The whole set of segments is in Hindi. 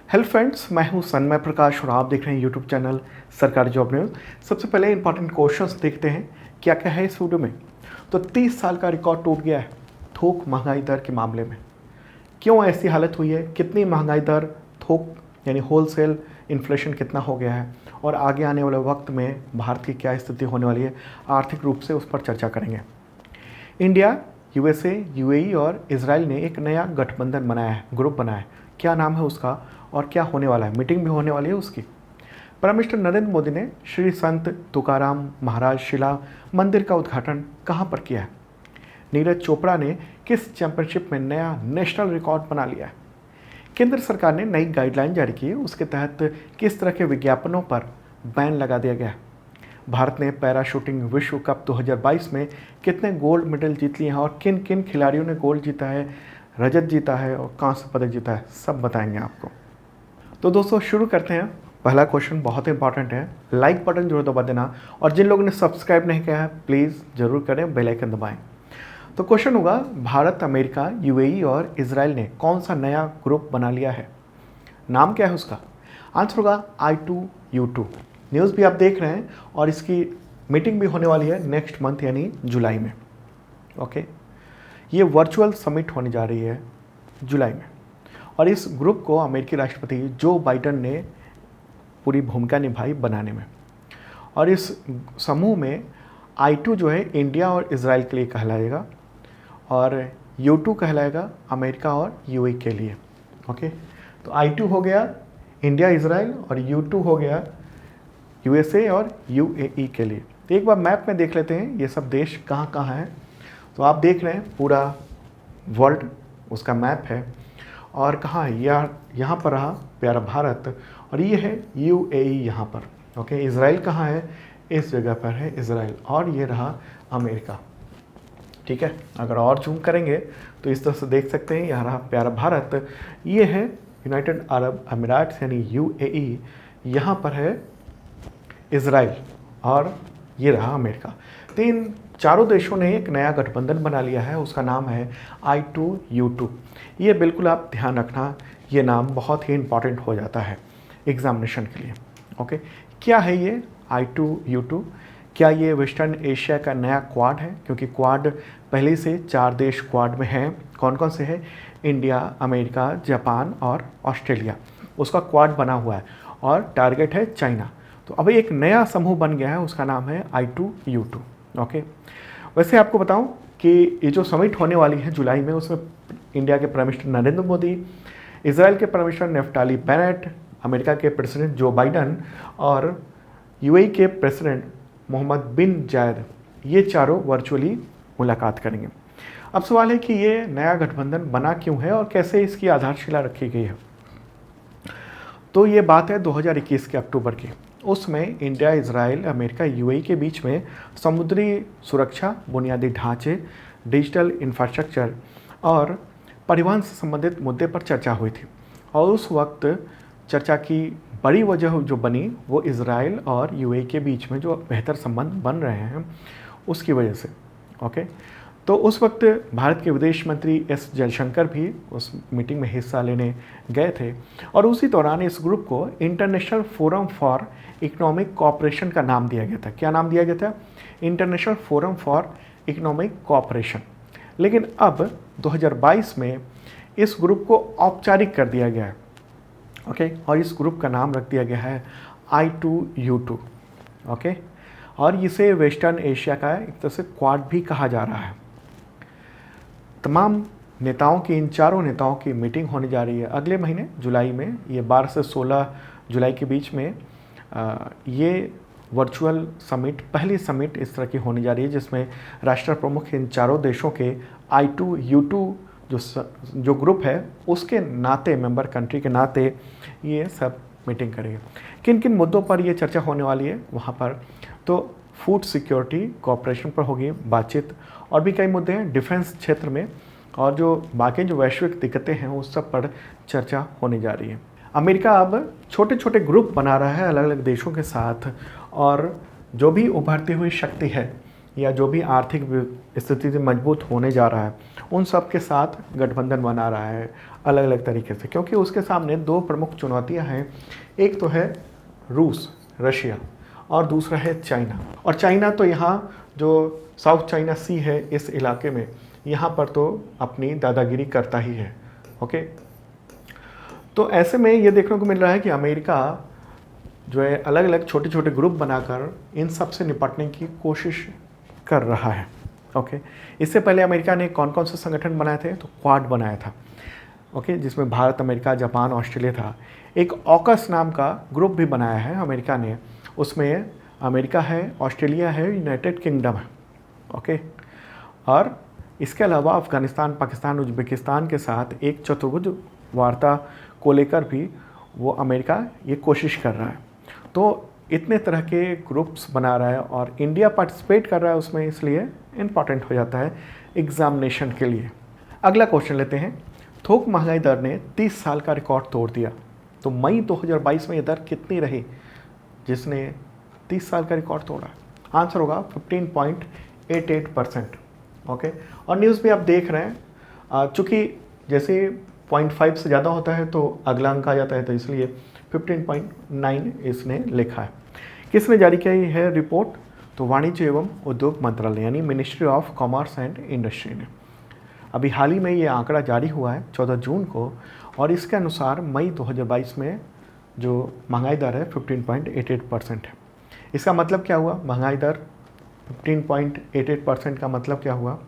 हेलो फ्रेंड्स, मैं हूं सन्मय प्रकाश और आप देख रहे हैं यूट्यूब चैनल सरकारी जॉब न्यूज़। सबसे पहले इंपॉर्टेंट क्वेश्चंस देखते हैं क्या क्या है इस वीडियो में। तो 30 साल का रिकॉर्ड टूट गया है थोक महंगाई दर के मामले में। क्यों ऐसी हालत हुई है, कितनी महंगाई दर, थोक यानी होलसेल इन्फ्लेशन कितना हो गया है और आगे आने वाले वक्त में भारत की क्या स्थिति होने वाली है आर्थिक रूप से, उस पर चर्चा करेंगे। इंडिया, यूएसए, यूएई और इजराइल ने एक नया गठबंधन बनाया है, ग्रुप बनाया है। क्या नाम है उसका और क्या होने वाला है, मीटिंग भी होने वाली है उसकी। प्राइम मिनिस्टर नरेंद्र मोदी ने श्री संत तुकाराम महाराज शिला मंदिर का उद्घाटन कहाँ पर किया है। नीरज चोपड़ा ने किस चैंपियनशिप में नया नेशनल रिकॉर्ड बना लिया है। केंद्र सरकार ने नई गाइडलाइन जारी की, उसके तहत किस तरह के विज्ञापनों पर बैन लगा दिया गया है। भारत ने पैरा शूटिंग विश्व कप 2022 में कितने गोल्ड मेडल जीत लिए हैं और किन किन खिलाड़ियों ने गोल्ड जीता है, रजत जीता है और कांस्य पदक जीता है, सब बताएंगे आपको। तो दोस्तों शुरू करते हैं। पहला क्वेश्चन बहुत इंपॉर्टेंट है, लाइक बटन जरूर दबा देना और जिन लोगों ने सब्सक्राइब नहीं किया है प्लीज़ ज़रूर करें, बेल आइकन दबाएं। तो क्वेश्चन होगा, भारत, अमेरिका, यूएई और इजराइल ने कौन सा नया ग्रुप बना लिया है। नाम क्या है उसका? आंसर होगा I2U2। न्यूज़ भी आप देख रहे हैं और इसकी मीटिंग भी होने वाली है नेक्स्ट मंथ यानी जुलाई में। ओके, ये वर्चुअल समिट होने जा रही है जुलाई में और इस ग्रुप को अमेरिकी राष्ट्रपति जो बाइडन ने पूरी भूमिका निभाई बनाने में। और इस समूह में I2 जो है इंडिया और इजराइल के लिए कहलाएगा और U2 कहलाएगा अमेरिका और यूएई के लिए। ओके, तो I2 हो गया इंडिया इजराइल और U2 हो गया यूएसए और यूएई के लिए। तो एक बार मैप में देख लेते हैं ये सब देश कहाँ कहाँ हैं। तो आप देख रहे हैं पूरा वर्ल्ड उसका मैप है और कहाँ है, यहाँ पर रहा प्यारा भारत और ये है यूएई यहाँ पर। ओके, इजराइल कहाँ है, इस जगह पर है इजराइल और ये रहा अमेरिका। ठीक है, अगर और जूम करेंगे तो इस तरह से देख सकते हैं, यहाँ रहा प्यारा भारत, ये है यूनाइटेड अरब अमीरात यानी यूएई, यहाँ पर है इजराइल और ये रहा अमेरिका। तो इन चारों देशों ने एक नया गठबंधन बना लिया है, उसका नाम है I2U2। ये बिल्कुल आप ध्यान रखना, ये नाम बहुत ही इम्पॉर्टेंट हो जाता है एग्जामिनेशन के लिए। ओके, क्या है ये I2U2? क्या ये वेस्टर्न एशिया का नया क्वाड है? क्योंकि क्वाड पहले से 4 देश क्वाड में हैं। कौन कौन से हैं? इंडिया, अमेरिका, जापान और ऑस्ट्रेलिया, उसका क्वाड बना हुआ है और टारगेट है चाइना। तो अभी एक नया समूह बन गया है, उसका नाम है I2U2। ओके, वैसे आपको बताऊं कि ये जो समिट होने वाली है जुलाई में, उसमें इंडिया के prime minister Narendra Modi, Israel के prime minister Naftali Bennett, America के प्रेसिडेंट जो बाइडन और यूएई के प्रेसिडेंट मोहम्मद बिन जायद, ये चारों वर्चुअली मुलाकात करेंगे। अब सवाल है कि ये नया गठबंधन बना क्यों है और कैसे इसकी आधारशिला रखी गई है। तो ये बात है 2021 के अक्टूबर की। उसमें इंडिया, इजराइल, अमेरिका, यूएई के बीच में समुद्री सुरक्षा, बुनियादी ढांचे, डिजिटल इंफ्रास्ट्रक्चर और परिवहन से संबंधित मुद्दे पर चर्चा हुई थी। और उस वक्त चर्चा की बड़ी वजह जो बनी वो इजराइल और यूएई के बीच में जो बेहतर संबंध बन रहे हैं उसकी वजह से। ओके, तो उस वक्त भारत के विदेश मंत्री एस जयशंकर भी उस मीटिंग में हिस्सा लेने गए थे और उसी दौरान इस ग्रुप को international forum for economic cooperation का नाम दिया गया था। क्या नाम दिया गया था? International forum for economic cooperation. लेकिन अब 2022 में इस ग्रुप को औपचारिक कर दिया गया है। ओके, और इस ग्रुप का नाम रख दिया गया है I2U2। ओके, और इसे वेस्टर्न एशिया का एक तरह से क्वाड भी कहा जा रहा है। तमाम नेताओं की, इन चारों नेताओं की मीटिंग होने जा रही है अगले महीने जुलाई में। ये 12 से 16 जुलाई के बीच में ये वर्चुअल समिट, पहली समिट इस तरह की होने जा रही है जिसमें राष्ट्र प्रमुख इन चारों देशों के I2U2 जो ग्रुप है उसके नाते, मेंबर कंट्री के नाते ये सब मीटिंग करेंगे। किन किन मुद्दों पर ये चर्चा होने वाली है वहाँ पर? तो फूड सिक्योरिटी कोऑपरेशन पर होगी बातचीत और भी कई मुद्दे हैं डिफेंस क्षेत्र में, और जो बाकी जो वैश्विक दिक्कतें हैं उस सब पर चर्चा होने जा रही है। अमेरिका अब छोटे छोटे ग्रुप बना रहा है अलग अलग देशों के साथ और जो भी उभरती हुई शक्ति है या जो भी आर्थिक स्थिति से मजबूत होने जा रहा है उन सब के साथ गठबंधन बना रहा है अलग अलग तरीके से, क्योंकि उसके सामने दो प्रमुख चुनौतियां हैं। एक तो है रूस, रशिया, और दूसरा है चाइना। और चाइना तो यहाँ जो साउथ चाइना सी है इस इलाके में, यहाँ पर तो अपनी दादागिरी करता ही है। ओके, तो ऐसे में ये देखने को मिल रहा है कि अमेरिका जो है अलग अलग छोटे छोटे ग्रुप बनाकर इन सब से निपटने की कोशिश कर रहा है। ओके, इससे पहले अमेरिका ने कौन कौन से संगठन बनाए थे, तो क्वाड बनाया था। ओके, जिसमें भारत, अमेरिका, जापान, ऑस्ट्रेलिया था। एक ऑकस नाम का ग्रुप भी बनाया है अमेरिका ने, उसमें अमेरिका है, ऑस्ट्रेलिया है, यूनाइटेड किंगडम है। ओके, और इसके अलावा अफ़गानिस्तान, पाकिस्तान, उज्बेकिस्तान के साथ एक चतुर्भुज वार्ता को लेकर भी वो अमेरिका ये कोशिश कर रहा है। तो इतने तरह के ग्रुप्स बना रहा है और इंडिया पार्टिसिपेट कर रहा है उसमें, इसलिए इम्पॉर्टेंट हो जाता है एग्जामिनेशन के लिए। अगला क्वेश्चन लेते हैं। थोक महंगाई दर ने 30 साल का रिकॉर्ड तोड़ दिया। तो मई 2022 में ये दर कितनी रही जिसने 30 साल का रिकॉर्ड तोड़ा? आंसर होगा 15.88%। ओके, और न्यूज़ भी आप देख रहे हैं, चूँकि जैसे 0.5 से ज़्यादा होता है तो अगला अंक आ जाता है, तो इसलिए 15.9 इसने लिखा है। किसने जारी किया ये है रिपोर्ट? तो वाणिज्य एवं उद्योग मंत्रालय यानी ministry of commerce and industry ने। अभी हाल ही में ये आंकड़ा जारी हुआ है 14 जून को, और इसके अनुसार मई 2022 में जो महंगाई दर है 15.88% है। इसका मतलब क्या हुआ? महंगाई दर 15.88% का मतलब क्या हुआ?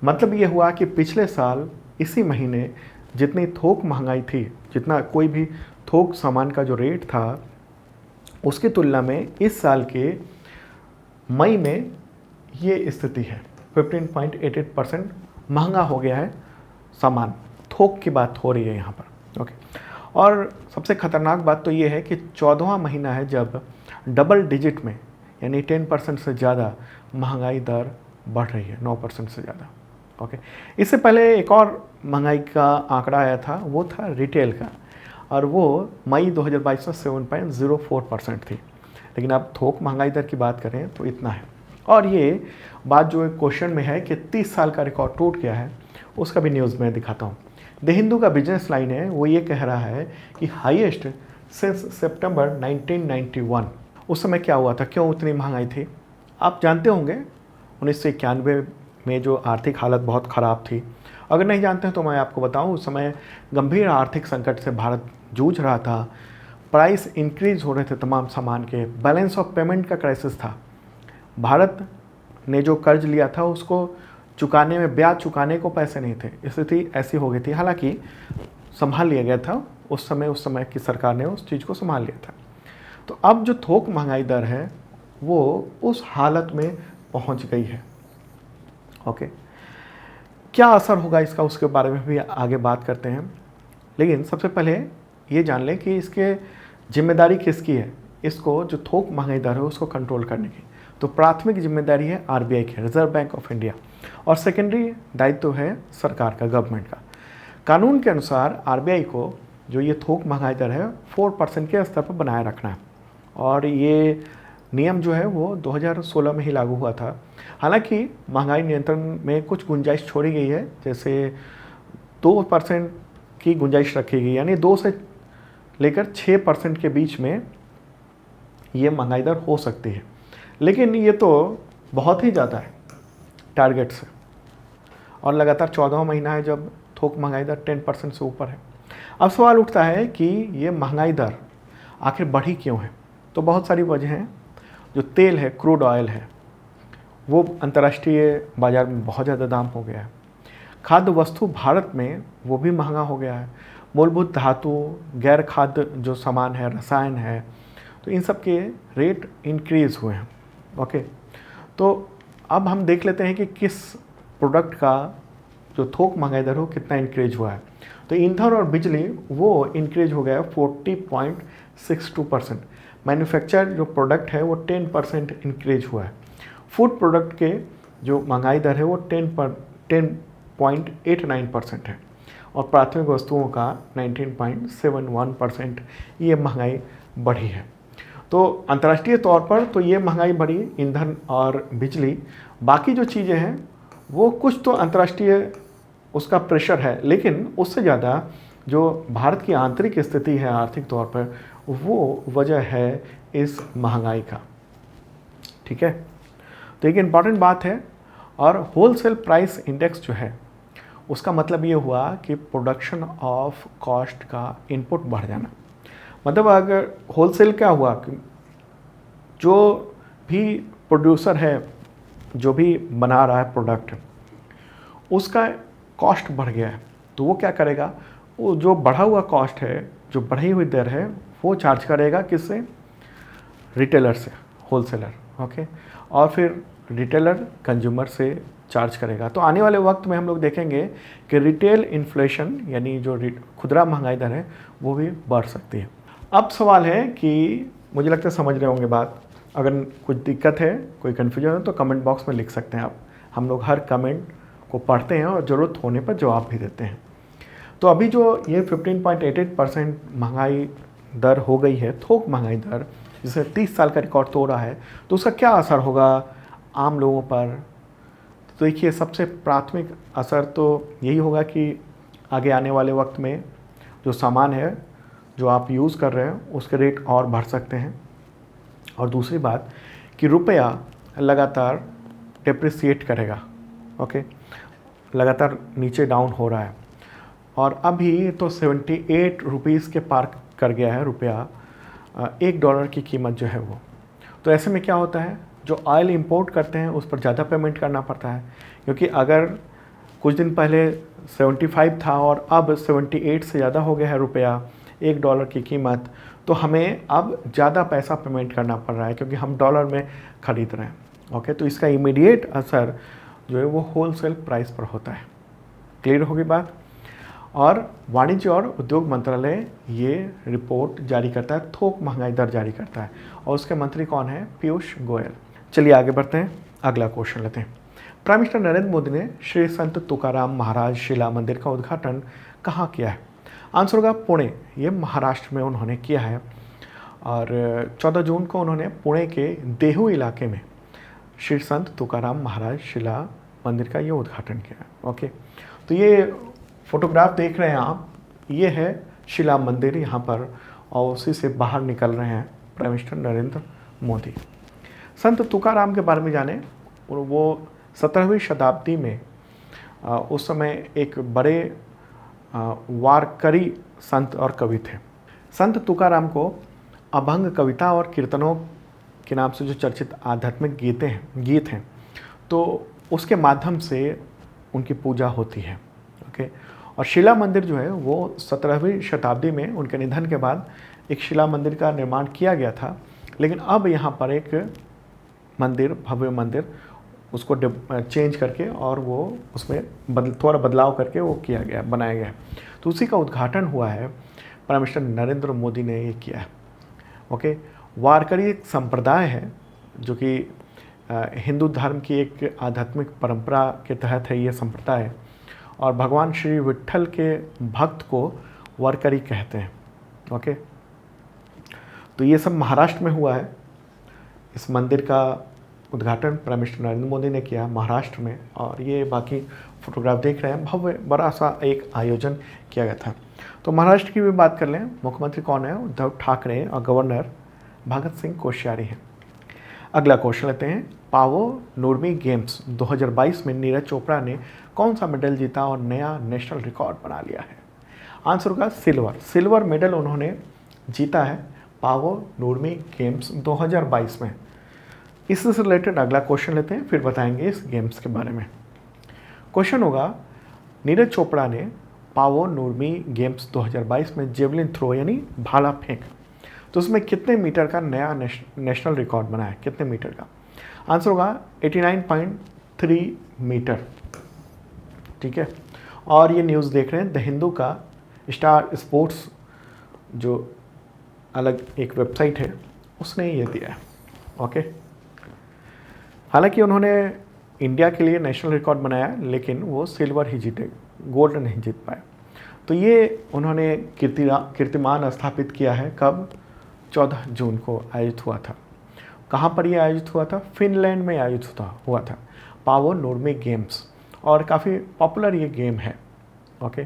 मतलब ये हुआ कि पिछले साल इसी महीने जितनी थोक महंगाई थी, जितना कोई भी थोक सामान का जो रेट था, उसकी तुलना में इस साल के मई में ये स्थिति है। 15.88% महंगा हो गया है सामान। थोक की बात हो रही है यहाँ पर। ओके, और सबसे ख़तरनाक बात तो ये है कि 14वां महीना है जब डबल डिजिट में यानी 10% से ज़्यादा महंगाई दर बढ़ रही है, 9% से ज़्यादा। ओके, इससे पहले एक और महंगाई का आंकड़ा आया था, वो था रिटेल का, और वो मई 2022 में 7.04% थी। लेकिन अब थोक महंगाई दर की बात करें तो इतना है। और ये बात जो क्वेश्चन में है कि 30 साल का रिकॉर्ड टूट गया है, उसका भी न्यूज़ में दिखाता हूँ। द हिंदू का बिजनेस लाइन है, वो ये कह रहा है कि हाईएस्ट सिंस सितंबर 1991। उस समय क्या हुआ था, क्यों उतनी महंगाई थी? आप जानते होंगे 1991 में जो आर्थिक हालत बहुत ख़राब थी। अगर नहीं जानते हैं तो मैं आपको बताऊं, उस समय गंभीर आर्थिक संकट से भारत जूझ रहा था। प्राइस इंक्रीज हो रहे थे तमाम सामान के, बैलेंस ऑफ पेमेंट का क्राइसिस था। भारत ने जो कर्ज लिया था उसको चुकाने में, ब्याज चुकाने को पैसे नहीं थे। स्थिति ऐसी हो गई थी। हालांकि संभाल लिया गया था उस समय की सरकार ने उस चीज़ को संभाल लिया था। तो अब जो थोक महंगाई दर है वो उस हालत में पहुंच गई है। ओके, क्या असर होगा इसका, उसके बारे में भी आगे बात करते हैं। लेकिन सबसे पहले ये जान लें कि इसके जिम्मेदारी किसकी है, इसको जो थोक महंगाई दर है उसको कंट्रोल करने की। तो प्राथमिक जिम्मेदारी है आरबीआई की, रिजर्व बैंक ऑफ इंडिया, और सेकेंडरी दायित्व है सरकार का, गवर्नमेंट का। कानून के अनुसार आरबीआई को जो ये थोक महंगाई दर है 4% के स्तर पर बनाए रखना है, और ये नियम जो है वो 2016 में ही लागू हुआ था। हालांकि महंगाई नियंत्रण में कुछ गुंजाइश छोड़ी गई है, जैसे 2% की गुंजाइश रखी गई, यानी 2 से लेकर 6% के बीच में ये महंगाई दर हो सकती है। लेकिन ये तो बहुत ही ज़्यादा है टारगेट से, और लगातार 14वां महीना है जब थोक महंगाई दर 10% से ऊपर है। अब सवाल उठता है कि ये महंगाई दर आखिर बढ़ी क्यों है? तो बहुत सारी वजह हैं। जो तेल है, क्रूड ऑयल है, वो अंतर्राष्ट्रीय बाज़ार में बहुत ज़्यादा दाम हो गया है। खाद्य वस्तु भारत में वो भी महंगा हो गया है। मूलभूत धातु, गैर खाद्य जो सामान है, रसायन है, तो इन सब के रेट इंक्रीज़ हुए हैं। ओके, तो अब हम देख लेते हैं कि किस प्रोडक्ट का जो थोक महंगाई दर हो कितना इंक्रीज हुआ है। तो ईंधन और बिजली वो इंक्रीज हो गया 40.62%। मैन्युफैक्चर जो प्रोडक्ट है वो 10% इंक्रीज हुआ है। फूड प्रोडक्ट के जो महंगाई दर है वो 10.89% है, और प्राथमिक वस्तुओं का 19.71% ये महंगाई बढ़ी है। तो अंतर्राष्ट्रीय तौर पर तो ये महंगाई बढ़ी, ईंधन और बिजली, बाकी जो चीज़ें हैं वो कुछ तो अंतर्राष्ट्रीय उसका प्रेशर है, लेकिन उससे ज़्यादा जो भारत की आंतरिक स्थिति है आर्थिक तौर पर, वो वजह है इस महंगाई का। ठीक है, तो एक इम्पॉर्टेंट बात है। और होलसेल प्राइस इंडेक्स जो है उसका मतलब ये हुआ कि प्रोडक्शन ऑफ कॉस्ट का इनपुट बढ़ जाना। मतलब अगर होलसेल क्या हुआ कि जो भी प्रोड्यूसर है, जो भी बना रहा है प्रोडक्ट, उसका कॉस्ट बढ़ गया है, तो वो क्या करेगा, वो जो बढ़ा हुआ कॉस्ट है, जो बढ़ी हुई दर है, वो चार्ज करेगा किससे, रिटेलर से, होलसेलर। ओके, और फिर रिटेलर कंज्यूमर से चार्ज करेगा। तो आने वाले वक्त में हम लोग देखेंगे कि रिटेल इन्फ्लेशन यानी जो खुदरा महंगाई दर है वो भी बढ़ सकती है। अब सवाल है कि मुझे लगता है समझ रहे होंगे बात। अगर कुछ दिक्कत है, कोई कन्फ्यूजन है तो कमेंट बॉक्स में लिख सकते हैं आप। हम लोग हर कमेंट को पढ़ते हैं और ज़रूरत होने पर जवाब भी देते हैं। तो अभी जो ये 15.88% महंगाई दर हो गई है, थोक महंगाई दर, जिसे 30 साल का रिकॉर्ड तोड़ रहा है, तो उसका क्या असर होगा आम लोगों पर। तो देखिए, सबसे प्राथमिक असर तो यही होगा कि आगे आने वाले वक्त में जो सामान है जो आप यूज़ कर रहे हैं उसके रेट और बढ़ सकते हैं। और दूसरी बात कि रुपया लगातार डेप्रिसिएट करेगा। ओके, लगातार नीचे डाउन हो रहा है और अभी तो 78 रुपीज़ के पार कर गया है रुपया, $1 की कीमत जो है वो। तो ऐसे में क्या होता है, जो ऑयल इंपोर्ट करते हैं उस पर ज़्यादा पेमेंट करना पड़ता है, क्योंकि अगर कुछ दिन पहले 75 था और अब 78 से ज़्यादा हो गया है रुपया, $1 की कीमत, तो हमें अब ज़्यादा पैसा पेमेंट करना पड़ रहा है क्योंकि हम डॉलर में ख़रीद रहे हैं। ओके, तो इसका इमीडिएट असर जो है वो होलसेल प्राइस पर होता है। क्लियर होगी बात। और वाणिज्य और उद्योग मंत्रालय ये रिपोर्ट जारी करता है, थोक महंगाई दर जारी करता है, और उसके मंत्री कौन है, पीयूष गोयल। चलिए आगे बढ़ते हैं, अगला क्वेश्चन लेते हैं। प्राइम मिनिस्टर नरेंद्र मोदी ने श्री संत तुकाराम महाराज शिला मंदिर का उद्घाटन कहाँ किया है। आंसर होगा पुणे, ये महाराष्ट्र में उन्होंने किया है। और 14 जून को उन्होंने पुणे के देहू इलाके में श्री संत तुकाराम महाराज शिला मंदिर का ये उद्घाटन किया है। ओके, तो ये फोटोग्राफ देख रहे हैं आप, ये है शिला मंदिर यहाँ पर, और उसी से बाहर निकल रहे हैं प्राइम मिनिस्टर नरेंद्र मोदी। संत तुकाराम के बारे में जाने, वो 17वीं शताब्दी में उस समय एक बड़े वारकरी संत और कवि थे। संत तुकाराम को अभंग कविता और कीर्तनों के नाम से जो चर्चित आध्यात्मिक गीत हैं, तो उसके माध्यम से उनकी पूजा होती है। ओके, और शिला मंदिर जो है वो 17वीं शताब्दी में उनके निधन के बाद एक शिला मंदिर का निर्माण किया गया था, लेकिन अब यहाँ पर एक मंदिर, भव्य मंदिर, उसको चेंज करके और वो उसमें थोड़ा बदलाव करके वो किया गया, बनाया गया है। तो उसी का उद्घाटन हुआ है, प्राइम मिनिस्टर नरेंद्र मोदी ने ये किया है। ओके, वारकरी एक संप्रदाय है जो कि हिंदू धर्म की एक आध्यात्मिक परंपरा के तहत है ये संप्रदाय, और भगवान श्री विट्ठल के भक्त को वारकरी कहते हैं। ओके, तो ये सब महाराष्ट्र में हुआ है। इस मंदिर का उद्घाटन प्राइम मिनिस्टर नरेंद्र मोदी ने किया महाराष्ट्र में, और ये बाकी फोटोग्राफ देख रहे हैं, भव्य बड़ा सा एक आयोजन किया गया था। तो महाराष्ट्र की भी बात कर लें, मुख्यमंत्री कौन है, उद्धव ठाकरे, और गवर्नर भगत सिंह कोश्यारी हैं। अगला क्वेश्चन लेते हैं। पावो नुर्मी गेम्स 2022 में नीरज चोपड़ा ने कौन सा मेडल जीता और नया नेशनल रिकॉर्ड बना लिया है। आंसर होगा सिल्वर मेडल उन्होंने जीता है पावो नुर्मी गेम्स 2022 में। इससे रिलेटेड अगला क्वेश्चन लेते हैं, फिर बताएंगे इस गेम्स के बारे में। क्वेश्चन होगा, नीरज चोपड़ा ने पावो नुर्मी गेम्स 2022 में जेवलिन थ्रो यानी भाला फेंक, तो उसमें कितने मीटर का नया नेशनल रिकॉर्ड बना है, कितने मीटर का। आंसर होगा 89.3 मीटर। ठीक है, और ये न्यूज़ देख रहे हैं द हिंदू का स्टार स्पोर्ट्स जो अलग एक वेबसाइट है उसने ये दिया है। ओके, हालांकि उन्होंने इंडिया के लिए नेशनल रिकॉर्ड बनाया लेकिन वो सिल्वर ही जीते, गोल्ड नहीं जीत पाए। तो ये उन्होंने कीर्तिमान स्थापित किया है कब, 14 जून को आयोजित हुआ था। कहाँ पर ये आयोजित हुआ था? फिनलैंड में आयोजित हुआ था पावो नूर्मी गेम्स, और काफ़ी पॉपुलर ये गेम है। ओके,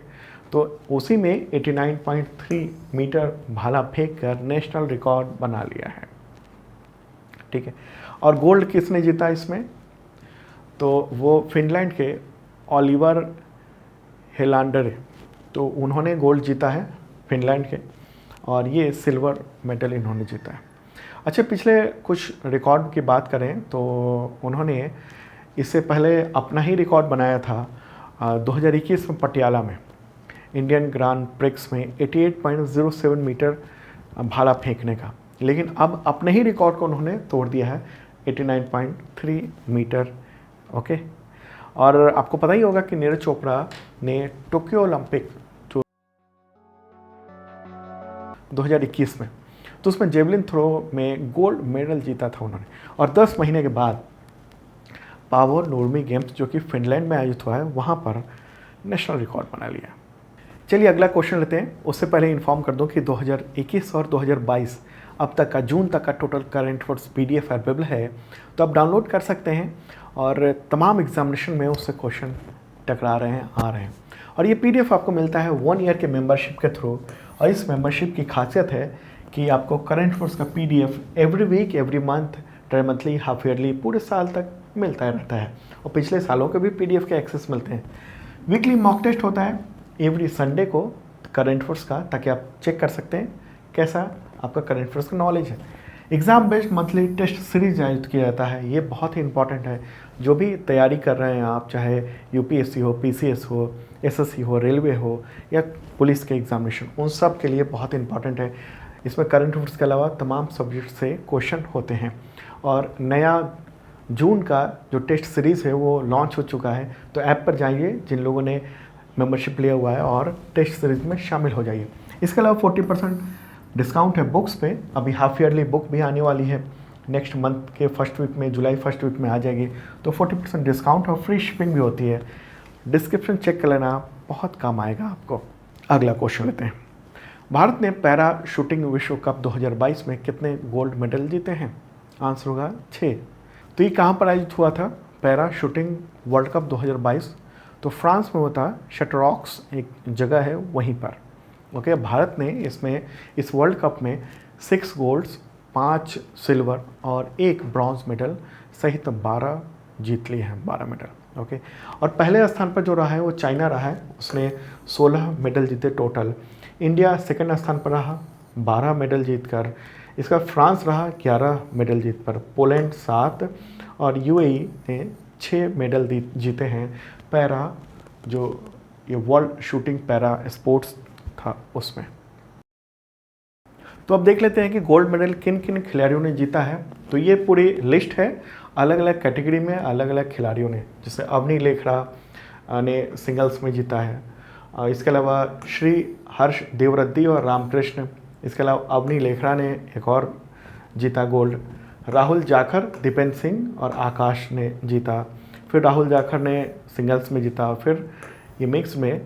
तो उसी में 89.3 मीटर भाला फेंक कर नेशनल रिकॉर्ड बना लिया है। ठीक है, और गोल्ड किसने जीता इसमें? तो वो फिनलैंड के ओलिवर हेलांडर, तो उन्होंने गोल्ड जीता है फिनलैंड के, और ये सिल्वर मेडल इन्होंने जीता है। अच्छा, पिछले कुछ रिकॉर्ड की बात करें तो उन्होंने इससे पहले अपना ही रिकॉर्ड बनाया था 2021 में पटियाला में इंडियन ग्रांड प्रिक्स में 88.07 मीटर भाला फेंकने का, लेकिन अब अपने ही रिकॉर्ड को उन्होंने तोड़ दिया है 89.3 मीटर। ओके, और आपको पता ही होगा कि नीरज चोपड़ा ने टोक्यो ओलंपिक 2021 में, तो उसमें जेवलिन थ्रो में गोल्ड मेडल जीता था उन्होंने, और 10 महीने के बाद पावो नूर्मी गेम्स जो कि फिनलैंड में आयोजित हुआ है वहाँ पर नेशनल रिकॉर्ड बना लिया। चलिए अगला क्वेश्चन लेते हैं। उससे पहले इन्फॉर्म कर दूं कि 2021 और 2022 अब तक का जून तक का total current affairs PDF available है, तो आप डाउनलोड कर सकते हैं, और तमाम एग्जामिनेशन में उससे क्वेश्चन टकरा रहे हैं, आ रहे हैं। और ये PDF आपको मिलता है 1 ईयर के मेंबरशिप के थ्रू, और इस मेंबरशिप की खासियत है कि आपको करंट अफेयर्स का PDF every week, every month, tri monthly, half yearly, पूरे साल तक मिलता रहता है, और पिछले सालों के भी PDF के एक्सेस मिलते हैं। वीकली मॉक टेस्ट होता है एवरी संडे को करंट अफेयर्स का, ताकि आप चेक कर सकते हैं कैसा आपका करंट अफेयर्स का नॉलेज है। Exam based monthly test series आयोजित किया जाता है, ये बहुत ही इंपॉर्टेंट है। जो भी तैयारी कर रहे हैं आप, चाहे UPSC हो, PCS हो, SSC हो, रेलवे हो, या पुलिस के एग्जामिनेशन, उन सब के लिए बहुत इंपॉर्टेंट है। इसमें करंट अफेयर्स के अलावा तमाम सब्जेक्ट से क्वेश्चन होते हैं, और नया जून का जो टेस्ट सीरीज़ है वो लॉन्च हो चुका है, तो ऐप पर जाइए जिन लोगों ने मेंबरशिप लिया हुआ है, और टेस्ट सीरीज में शामिल हो जाइए। इसके अलावा 40% डिस्काउंट है बुक्स पे। अभी हाफ ईयरली बुक भी आने वाली है, नेक्स्ट मंथ के फर्स्ट वीक में, जुलाई फर्स्ट वीक में आ जाएगी, तो 40% डिस्काउंट और फ्री शिपिंग भी होती है। डिस्क्रिप्शन चेक कर लेना, बहुत काम आएगा आपको। अगला क्वेश्चन लेते हैं। भारत ने पैरा शूटिंग विश्व कप 2022 में कितने गोल्ड मेडल जीते हैं? आंसर होगा 6। तो ये कहाँ पर आयोजित हुआ था पैरा शूटिंग वर्ल्ड कप 2022? तो फ्रांस में होता, शटरॉक्स एक जगह है वहीं पर। ओके, भारत ने इसमें इस वर्ल्ड कप में 6 गोल्ड्स, 5 सिल्वर और 1 ब्रॉन्ज मेडल सहित 12 जीत लिए हैं, 12 मेडल। ओके, और पहले स्थान पर जो रहा है वो चाइना रहा है, उसने 16 मेडल जीते टोटल। इंडिया सेकंड स्थान पर रहा 12 मेडल जीतकर। इसका फ्रांस रहा 11 मेडल जीत पर, पोलैंड 7, और UAE ने 6 मेडल जीते हैं पैरा, जो ये वर्ल्ड शूटिंग पैरा स्पोर्ट्स था उसमें। तो अब देख लेते हैं कि गोल्ड मेडल किन किन खिलाड़ियों ने जीता है। तो ये पूरी लिस्ट है, अलग अलग कैटेगरी में अलग अलग खिलाड़ियों ने, जैसे अवनी लेखरा ने सिंगल्स में जीता है, इसके अलावा श्री हर्ष देवरद्दी और रामकृष्ण, इसके अलावा अवनी लेखरा ने एक और जीता गोल्ड, राहुल जाखर, दीपेंद्र सिंह और आकाश ने जीता, फिर राहुल जाखर ने सिंगल्स में जीता, फिर ये मिक्स में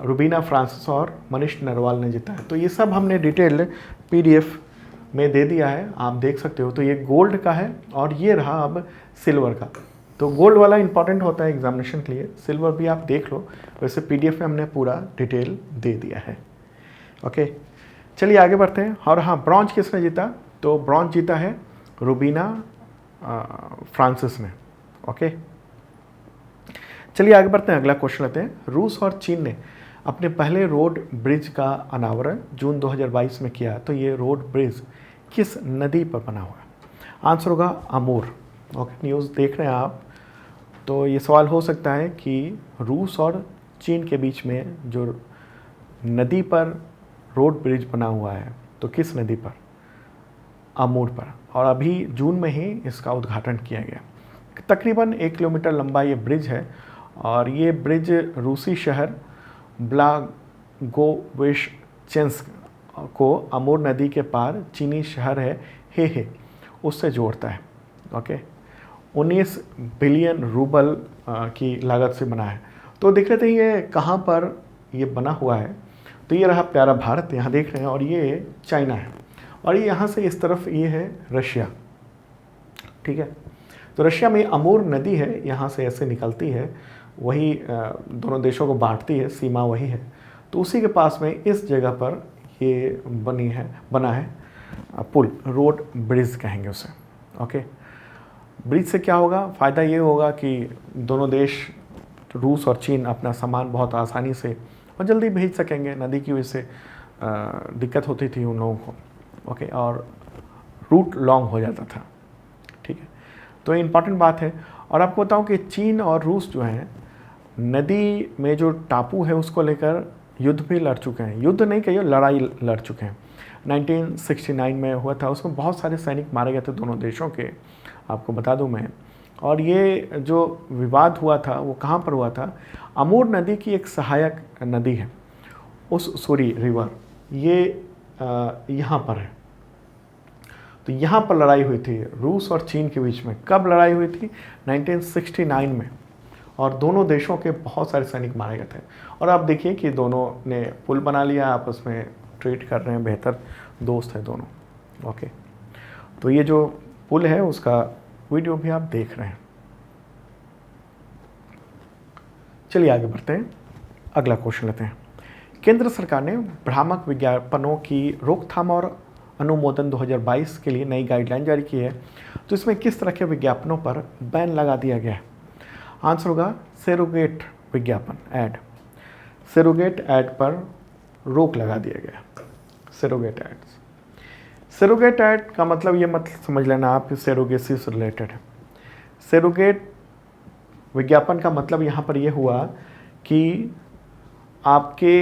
रुबीना फ्रांसिस और मनीष नरवाल ने जीता है। तो ये सब हमने डिटेल PDF में दे दिया है, आप देख सकते हो। तो ये गोल्ड का है, और ये रहा अब सिल्वर का। तो गोल्ड वाला इंपॉर्टेंट होता है एग्जामिनेशन के लिए, सिल्वर भी आप देख लो, वैसे PDF में हमने पूरा डिटेल दे दिया है। ओके, चलिए आगे बढ़ते हैं। और हाँ, ब्रॉन्ज किसने जीता? तो ब्रॉन्ज जीता है रुबीना फ्रांसिस ने। ओके, चलिए आगे बढ़ते हैं, अगला क्वेश्चन लेते हैं। रूस और चीन ने अपने पहले रोड ब्रिज का अनावरण जून 2022 में किया, तो ये रोड ब्रिज किस नदी पर बना हुआ है? आंसर होगा अमूर। ओके, न्यूज़ देख रहे हैं आप, तो ये सवाल हो सकता है कि रूस और चीन के बीच में जो नदी पर रोड ब्रिज बना हुआ है, तो किस नदी पर? अमूर पर, और अभी जून में ही इसका उद्घाटन किया गया। तकरीबन 1 किलोमीटर लंबा ये ब्रिज है, और ये ब्रिज रूसी शहर ब्लागोवेशचेंस्क को अमूर नदी के पार चीनी शहर है हे उससे जोड़ता है। ओके, 19 बिलियन रूबल की लागत से बना है। तो देख लेते हैं ये कहाँ पर ये बना हुआ है। तो ये रहा प्यारा भारत, यहाँ देख रहे हैं, और ये चाइना है। और ये यहाँ से इस तरफ ये है रशिया, ठीक है। तो रशिया में अमूर नदी है, यहाँ से ऐसे निकलती है, वही दोनों देशों को बांटती है, सीमा वही है। तो उसी के पास में इस जगह पर ये बना है पुल, रोड ब्रिज कहेंगे उसे, ओके। ब्रिज से क्या होगा, फ़ायदा ये होगा कि दोनों देश रूस और चीन अपना सामान बहुत आसानी से और जल्दी भेज सकेंगे। नदी की वजह से दिक्कत होती थी उन लोगों को, ओके, और रूट लॉन्ग हो जाता था, ठीक है। तो इम्पॉर्टेंट बात है। और आपको बताऊं कि चीन और रूस जो हैं नदी में जो टापू है उसको लेकर युद्ध भी लड़ चुके हैं, युद्ध नहीं कहिए, लड़ाई लड़ चुके हैं। 1969 में हुआ था, उसमें बहुत सारे सैनिक मारे गए थे दोनों देशों के, आपको बता दूं मैं। और ये जो विवाद हुआ था वो कहाँ पर हुआ था, अमूर नदी की एक सहायक नदी है, उस सूरी रिवर, ये यहाँ पर है। तो यहाँ पर लड़ाई हुई थी रूस और चीन के बीच में। कब लड़ाई हुई थी, 1969 में, और दोनों देशों के बहुत सारे सैनिक मारे गए थे। और आप देखिए कि दोनों ने पुल बना लिया, आपस में ट्रीट कर रहे हैं, बेहतर दोस्त हैं दोनों, ओके। तो ये जो पुल है उसका वीडियो भी आप देख रहे हैं। चलिए आगे बढ़ते हैं, अगला क्वेश्चन लेते हैं। केंद्र सरकार ने भ्रामक विज्ञापनों की रोकथाम और अनुमोदन 2022 के लिए नई गाइडलाइन जारी की है। तो इसमें किस तरह के विज्ञापनों पर बैन लगा दिया गया है? आंसर होगा सेरोगेट विज्ञापन, ऐड। सेरोगेट ऐड पर रोक लगा दिया गया। सेरोगेट एड्स, सेरोगेट ऐड का मतलब ये मत समझ लेना आप सेरोगेसी से रिलेटेड है। सेरोगेट विज्ञापन का मतलब यहाँ पर ये हुआ कि आपके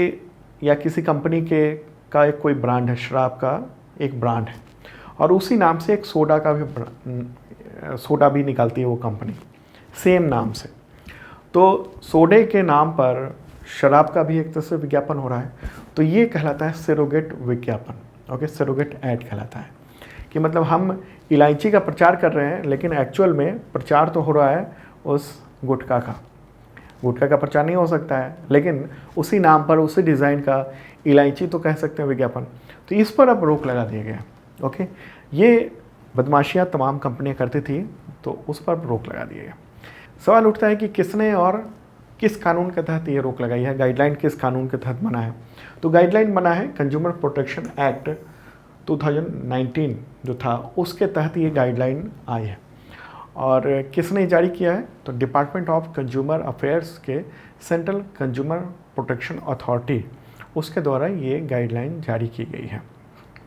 या किसी कंपनी के का एक कोई ब्रांड है, शराब का एक ब्रांड है, और उसी नाम से एक सोडा का भी सोडा भी निकालती है वो कंपनी, सेम नाम से। तो सोडे के नाम पर शराब का भी एक तरह से विज्ञापन हो रहा है, तो ये कहलाता है सेरोगेट विज्ञापन, ओके। सेरोगेट ऐड कहलाता है कि मतलब हम इलायची का प्रचार कर रहे हैं, लेकिन एक्चुअल में प्रचार तो हो रहा है उस गुटखा का। गुटखा का प्रचार नहीं हो सकता है, लेकिन उसी नाम पर, उसी डिज़ाइन का इलायची तो कह सकते हैं विज्ञापन। तो इस पर अब रोक लगा दिया गया, ओके। ये बदमाशियाँ तमाम कंपनियाँ करती थी, तो उस पर रोक लगा दिया गया। सवाल उठता है कि किसने और किस कानून के तहत ये रोक लगाई है, गाइडलाइन किस कानून के तहत बना है? तो गाइडलाइन बना है कंज्यूमर प्रोटेक्शन एक्ट 2019 जो था, उसके तहत ये गाइडलाइन आई है। और किसने जारी किया है? तो डिपार्टमेंट ऑफ कंज्यूमर अफेयर्स के सेंट्रल कंज्यूमर प्रोटेक्शन अथॉरिटी, उसके द्वारा ये गाइडलाइन जारी की गई है।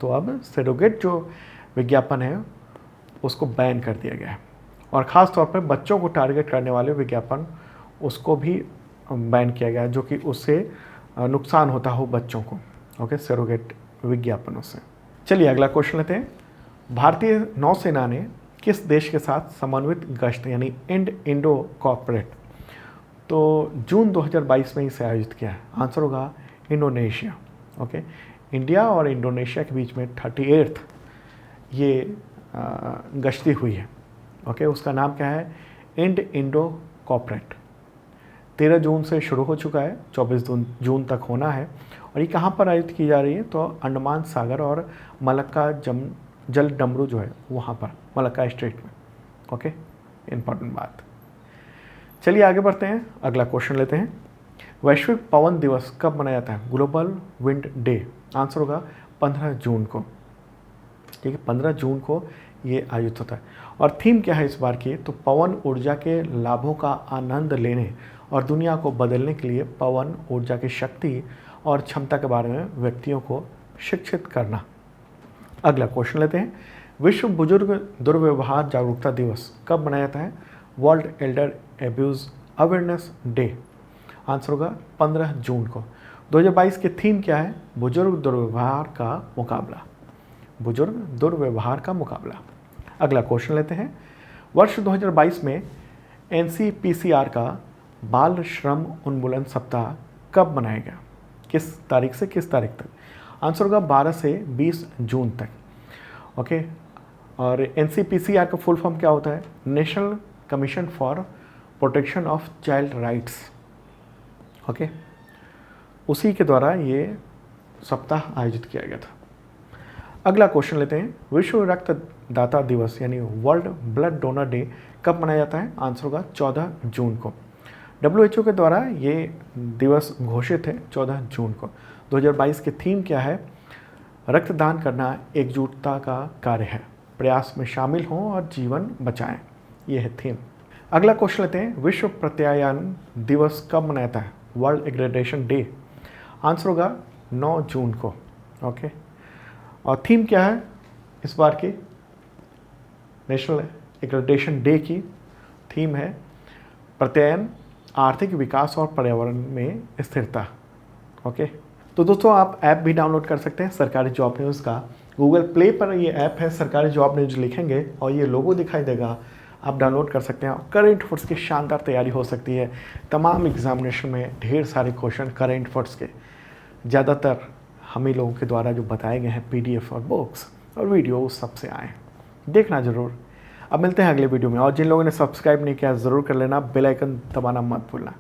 तो अब सेरोगेट जो विज्ञापन है उसको बैन कर दिया गया है, और ख़ास तौर पर बच्चों को टारगेट करने वाले विज्ञापन उसको भी बैन किया गया है, जो कि उससे नुकसान होता हो बच्चों को, ओके, सेरोगेट विज्ञापनों से। चलिए अगला क्वेश्चन लेते हैं। भारतीय नौसेना ने किस देश के साथ समन्वित गश्त यानी इंडो कॉर्पोरेट तो जून 2022 में इसे आयोजित किया है? आंसर होगा इंडोनेशिया, ओके। इंडिया और इंडोनेशिया के बीच में 38th ये गश्ती हुई है, ओके। उसका नाम क्या है? Indo corporate. 13 जून से शुरू हो चुका है, 24 जून तक होना है। और ये कहाँ पर आयोजित की जा रही है? तो अंडमान सागर और मलक्का जल डमरू जो है वहाँ पर, मलक्का स्ट्रेट में, ओके। इम्पॉर्टेंट बात। चलिए आगे बढ़ते हैं, अगला क्वेश्चन लेते हैं। वैश्विक पवन दिवस कब मनाया जाता है? Global wind day. आंसर होगा 15 जून को, ठीक है। 15 जून को ये आयोजित होता है। और थीम क्या है इस बार की? तो पवन ऊर्जा के लाभों का आनंद लेने और दुनिया को बदलने के लिए पवन ऊर्जा की शक्ति और क्षमता के बारे में व्यक्तियों को शिक्षित करना। अगला क्वेश्चन लेते हैं। विश्व बुजुर्ग दुर्व्यवहार जागरूकता दिवस कब मनाया जाता है? World Elder abuse awareness day. Answer होगा 15 जून को। 2022 की थीम क्या है? बुजुर्ग दुर्व्यवहार का मुकाबला। बुजुर्ग दुर्व्यवहार का मुकाबला। अगला क्वेश्चन लेते हैं। वर्ष 2022 में NCPCR का बाल श्रम उन्मूलन सप्ताह कब मनाया गया? किस तारीख से किस तारीख तक? आंसर होगा 12 से 20 जून तक, ओके। और NCPCR का फुल फॉर्म क्या होता है? National commission for protection of child rights, okay. उसी के द्वारा ये सप्ताह आयोजित किया गया था। अगला क्वेश्चन लेते हैं, विश्व रक्तदाता दिवस यानी वर्ल्ड ब्लड डोनर डे कब मनाया जाता है? आंसर होगा 14 जून को। WHO के द्वारा ये दिवस घोषित है 14 जून को। 2022 की थीम क्या है? रक्तदान करना एकजुटता का कार्य है, प्रयास में शामिल हों और जीवन बचाएं, ये है थीम। अगला क्वेश्चन लेते हैं, विश्व प्रत्यायन दिवस कब मनाया जाता है? World aggradation day. आंसर होगा 9 जून को। ओके, और थीम क्या है इस बार की? नेशनल एग्रेडेशन डे की थीम है प्रत्यायन, आर्थिक विकास और पर्यावरण में स्थिरता। ओके, तो दोस्तों आप ऐप भी डाउनलोड कर सकते हैं सरकारी जॉब न्यूज़ का। गूगल प्ले पर ये ऐप है, सरकारी जॉब न्यूज़ लिखेंगे और ये लोगो दिखाई देगा, आप डाउनलोड कर सकते हैं। करंट अफेयर्स की शानदार तैयारी हो सकती है। तमाम एग्जामिनेशन में ढेर सारे क्वेश्चन करंट अफेयर्स के ज़्यादातर हम ही लोगों के द्वारा जो बताए गए हैं PDF और बुक्स और वीडियो सबसे आए, देखना ज़रूर। अब मिलते हैं अगले वीडियो में, और जिन लोगों ने सब्सक्राइब नहीं किया ज़रूर कर लेना, बेल आइकन दबाना मत भूलना।